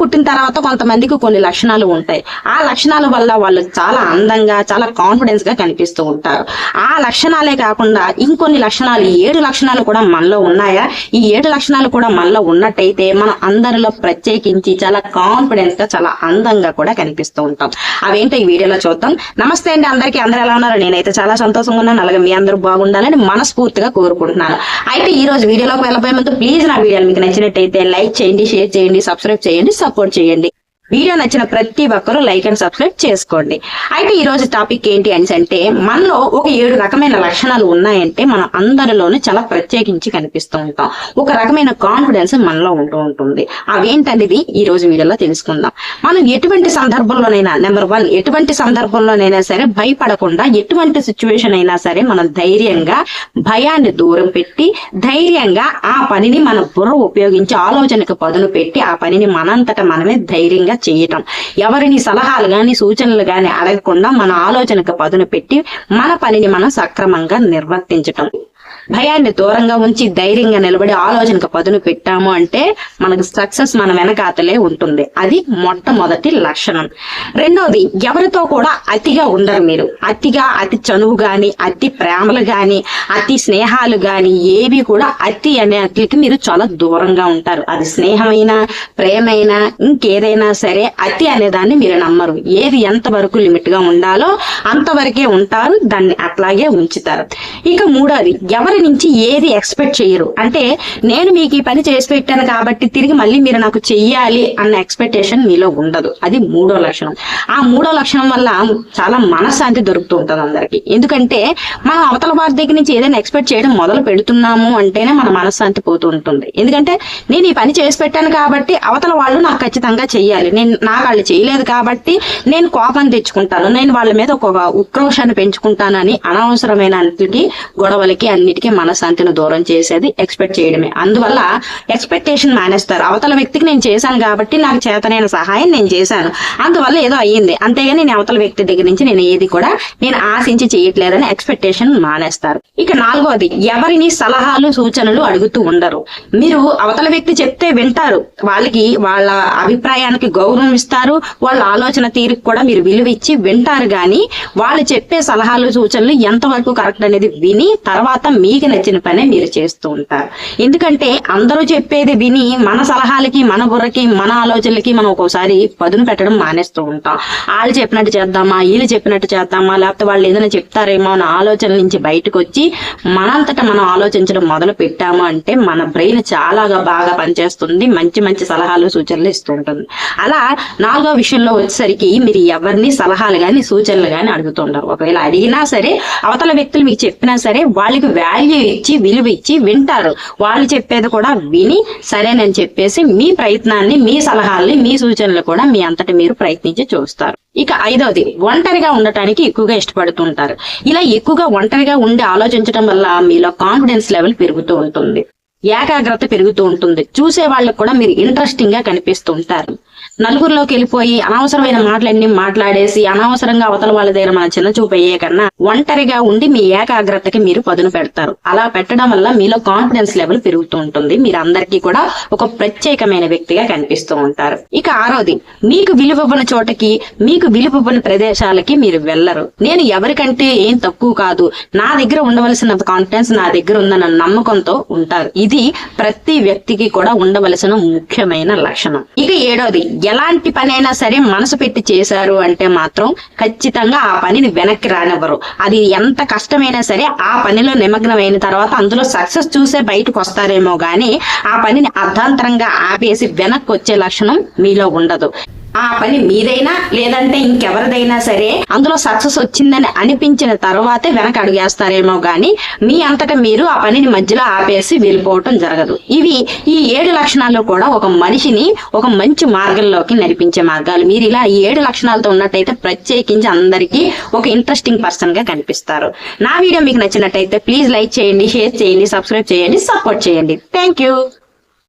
పుట్టిన తర్వాత కొంతమందికి కొన్ని లక్షణాలు ఉంటాయి. ఆ లక్షణాల వల్ల వాళ్ళు చాలా అందంగా, చాలా కాన్ఫిడెన్స్ గా కనిపిస్తూ ఉంటారు. ఆ లక్షణాలే కాకుండా ఇంకొన్ని లక్షణాలు, 7 లక్షణాలు కూడా మనలో ఉన్నాయా? ఈ 7 లక్షణాలు కూడా మనలో ఉన్నట్టయితే మనం అందరిలో ప్రత్యేకించి చాలా కాన్ఫిడెన్స్ గా, చాలా అందంగా కూడా కనిపిస్తూ ఉంటాం. అవేంటో ఈ వీడియోలో చూద్దాం. నమస్తే అండి అందరికీ. అందరూ ఎలా ఉన్నారు? నేనైతే చాలా సంతోషంగా ఉన్నాను. అలాగే మీ అందరూ బాగుండాలని మనస్ఫూర్తిగా కోరుకుంటున్నాను. అయితే ఈ రోజు వీడియోలోకి వెళ్ళబోయే ముందు ప్లీజ్ నా వీడియోలు మీకు నచ్చినట్టయితే లైక్ చేయండి, షేర్ చేయండి, సబ్స్క్రైబ్ చేయండి, సపోర్ట్ చేయండి. వీడియో నచ్చిన ప్రతి ఒక్కరూ లైక్ అండ్ సబ్స్క్రైబ్ చేసుకోండి. అయితే ఈ రోజు టాపిక్ ఏంటి అంటే మనలో ఒక 7 రకమైన లక్షణాలు ఉన్నాయంటే మనం అందరిలోనూ చాలా ప్రత్యేకించి కనిపిస్తూ ఉంటాం. ఒక రకమైన కాన్ఫిడెన్స్ మనలో ఉంటూ ఉంటుంది. అవేంటనేది ఈ రోజు వీడియోలో తెలుసుకుందాం. మనం ఎటువంటి సందర్భంలోనైనా, నెంబర్ 1, ఎటువంటి సందర్భంలోనైనా సరే భయపడకుండా, ఎటువంటి సిచ్యువేషన్ అయినా సరే మనం ధైర్యంగా, భయాన్ని దూరం పెట్టి ధైర్యంగా ఆ పనిని మన బుర్ర ఉపయోగించి ఆలోచనకు పదును పెట్టి ఆ పనిని మనంతట మనమే ధైర్యంగా చేయటం. ఎవరిని సలహాలు గాని సూచనలు గాని అడగకుండా మన ఆలోచనకు పదును పెట్టి మన పనిని మనం సక్రమంగా నిర్వర్తించటం. భయాన్ని దూరంగా ఉంచి ధైర్యంగా నిలబడి ఆలోచనకు పదును పెట్టాము అంటే మనకు సక్సెస్ మన వెనకాతలే ఉంటుంది. అది మొట్టమొదటి లక్షణం. రెండోది, ఎవరితో కూడా అతిగా ఉండరు మీరు. అతి చనువు గాని, అతి ప్రేమలు గాని, అతి స్నేహాలు గాని ఏవి కూడా అతి అనే అతికి మీరు చాలా దూరంగా ఉంటారు. అది స్నేహమైనా, ప్రేమైనా, ఇంకేదైనా సరే అతి అనేదాన్ని మీరు నమ్మరు. ఏది ఎంతవరకు లిమిట్ గా ఉండాలో అంతవరకే ఉంటారు, దాన్ని అట్లాగే ఉంచుతారు. ఇక మూడోది, ఎవరి నుంచి ఏది ఎక్స్పెక్ట్ చేయరు. అంటే నేను మీకు ఈ పని చేసి పెట్టాను కాబట్టి తిరిగి మళ్ళీ మీరు నాకు చెయ్యాలి అన్న ఎక్స్పెక్టేషన్ మీలో ఉండదు. అది మూడో లక్షణం. ఆ మూడో లక్షణం వల్ల చాలా మనశ్శాంతి దొరుకుతూ ఉంటుంది అందరికి. ఎందుకంటే మనం అవతల వారి దగ్గర నుంచి ఏదైనా ఎక్స్పెక్ట్ చేయడం మొదలు పెడుతున్నాము అంటేనే మన మనశ్శాంతి పోతూ ఉంటుంది. ఎందుకంటే నేను ఈ పని చేసి పెట్టాను కాబట్టి అవతల వాళ్ళు నాకు ఖచ్చితంగా చెయ్యాలి, నాకు వాళ్ళు చేయలేదు కాబట్టి నేను కోపం తెచ్చుకుంటాను, నేను వాళ్ళ మీద ఒక ఉక్రోషాన్ని పెంచుకుంటానని అనవసరమైన అన్నిటికీ, గొడవలకి, అన్నిటికీ మనశ్శాంతిని దూరం చేసేది ఎక్స్పెక్ట్ చేయడమే. అందువల్ల ఎక్స్పెక్టేషన్ మానేస్తారు. అవతల వ్యక్తికి నేను చేశాను కాబట్టి నాకు చేతనైన సహాయం నేను చేశాను, అందువల్ల ఏదో అయ్యింది, అంతేగాని నేను అవతల వ్యక్తి దగ్గర నుంచి నేను ఏది కూడా నేను ఆశించి చేయట్లేదని ఎక్స్పెక్టేషన్ మానేస్తారు. ఇక నాలుగోది, ఎవరిని సలహాలు సూచనలు అడుగుతూ ఉండరు. మీరు అవతల వ్యక్తి చెప్తే వింటారు, వాళ్ళ అభిప్రాయానికి గౌరవం ఇస్తారు, వాళ్ళ ఆలోచన తీరుకు కూడా మీరు విలువ ఇచ్చి వింటారు. గాని వాళ్ళు చెప్పే సలహాలు సూచనలు ఎంతవరకు కరెక్ట్ అనేది విని తర్వాత మీకు నచ్చిన పనే మీరు చేస్తూ ఉంటారు. ఎందుకంటే అందరూ చెప్పేది విని మన సలహాలకి, మన బుర్రకి, మన ఆలోచనలకి మనం ఒక్కోసారి పదును పెట్టడం మానేస్తూ ఉంటాం. వాళ్ళు చెప్పినట్టు చేద్దామా, వీళ్ళు చెప్పినట్టు చేద్దామా, లేకపోతే వాళ్ళు ఏదైనా చెప్తారేమో అన్న ఆలోచనల నుంచి బయటకు వచ్చి మనంతటా మనం ఆలోచించడం మొదలు పెట్టాము అంటే మన బ్రెయిన్ చాలా బాగా పనిచేస్తుంది, మంచి మంచి సలహాలు సూచనలు ఇస్తూ ఉంటుంది. అలా నాలుగో విషయంలో వచ్చేసరికి మీరు ఎవరిని సలహాలు గాని సూచనలు గాని అడుగుతుంటారు. ఒకవేళ అడిగినా సరే అవతల వ్యక్తులు మీకు చెప్పినా సరే వాళ్ళకి వాల్యూ ఇచ్చి, విలువ ఇచ్చి వింటారు. వాళ్ళు చెప్పేది కూడా విని సరేనని చెప్పేసి మీ ప్రయత్నాన్ని, మీ సలహాల్ని, మీ సూచనలు కూడా మీ అంతటి మీరు ప్రయత్నించి చూస్తారు. ఇక ఐదవది, ఒంటరిగా ఉండటానికి ఎక్కువగా ఇష్టపడుతుంటారు. ఇలా ఎక్కువగా ఒంటరిగా ఉండి ఆలోచించడం వల్ల మీలో కాన్ఫిడెన్స్ లెవెల్ పెరుగుతూ ఉంటుంది, ఏకాగ్రత పెరుగుతూ ఉంటుంది. చూసే వాళ్ళకు కూడా మీరు ఇంట్రెస్టింగ్ గా కనిపిస్తూ ఉంటారు. నలుగురిలోకి వెళ్ళిపోయి అనవసరమైన మాటలన్నీ మాట్లాడేసి అనవసరంగా అవతల వాళ్ళ దగ్గర మన చిన్న చూపు అయ్యే కన్నా ఒంటరిగా ఉండి మీ ఏకాగ్రతకి మీరు పదును పెడతారు. అలా పెట్టడం వల్ల మీలో కాన్ఫిడెన్స్ లెవెల్ పెరుగుతూ ఉంటుంది. మీరు అందరికీ కూడా ఒక ప్రత్యేకమైన వ్యక్తిగా కనిపిస్తూ ఉంటారు. ఇక ఆరోది, మీకు విలువవ్వని చోటకి, మీకు విలువవ్వని ప్రదేశాలకి మీరు వెళ్లరు. నేను ఎవరికంటే ఏం తక్కువ కాదు, నా దగ్గర ఉండవలసిన కాన్ఫిడెన్స్ నా దగ్గర ఉందన్న నమ్మకంతో ఉంటారు. ఇది ప్రతి వ్యక్తికి కూడా ఉండవలసిన ముఖ్యమైన లక్షణం. ఇక ఏడోది, ఎలాంటి పని అయినా సరే మనసు పెట్టి చేశారు అంటే మాత్రం ఖచ్చితంగా ఆ పనిని వెనక్కి రానివ్వరు. అది ఎంత కష్టమైనా సరే ఆ పనిలో నిమగ్నమైన తర్వాత అందులో సక్సెస్ చూసే బయటకు వస్తారేమో గానీ ఆ పనిని అర్ధాంతరంగా ఆపేసి వెనక్కి వచ్చే లక్షణం మీలో ఉండదు. ఆ పని మీదైనా లేదంటే ఇంకెవరిదైనా సరే అందులో సక్సెస్ వచ్చిందని అనిపించిన తర్వాతే వెనక అడుగేస్తారేమో గాని మీ అంతటా మీరు ఆ పనిని మధ్యలో ఆపేసి వెళ్ళిపోవటం జరగదు. ఇవి ఈ 7 లక్షణాలు కూడా ఒక మనిషిని ఒక మంచి మార్గంలోకి నడిపించే మార్గాలు. మీరు ఇలా 7 లక్షణాలతో ఉన్నట్టయితే ప్రత్యేకించి అందరికీ ఒక ఇంట్రెస్టింగ్ పర్సన్ గా కనిపిస్తారు. నా వీడియో మీకు నచ్చినట్టయితే ప్లీజ్ లైక్ చేయండి, షేర్ చేయండి, సబ్స్క్రైబ్ చేయండి, సపోర్ట్ చేయండి. Thank you.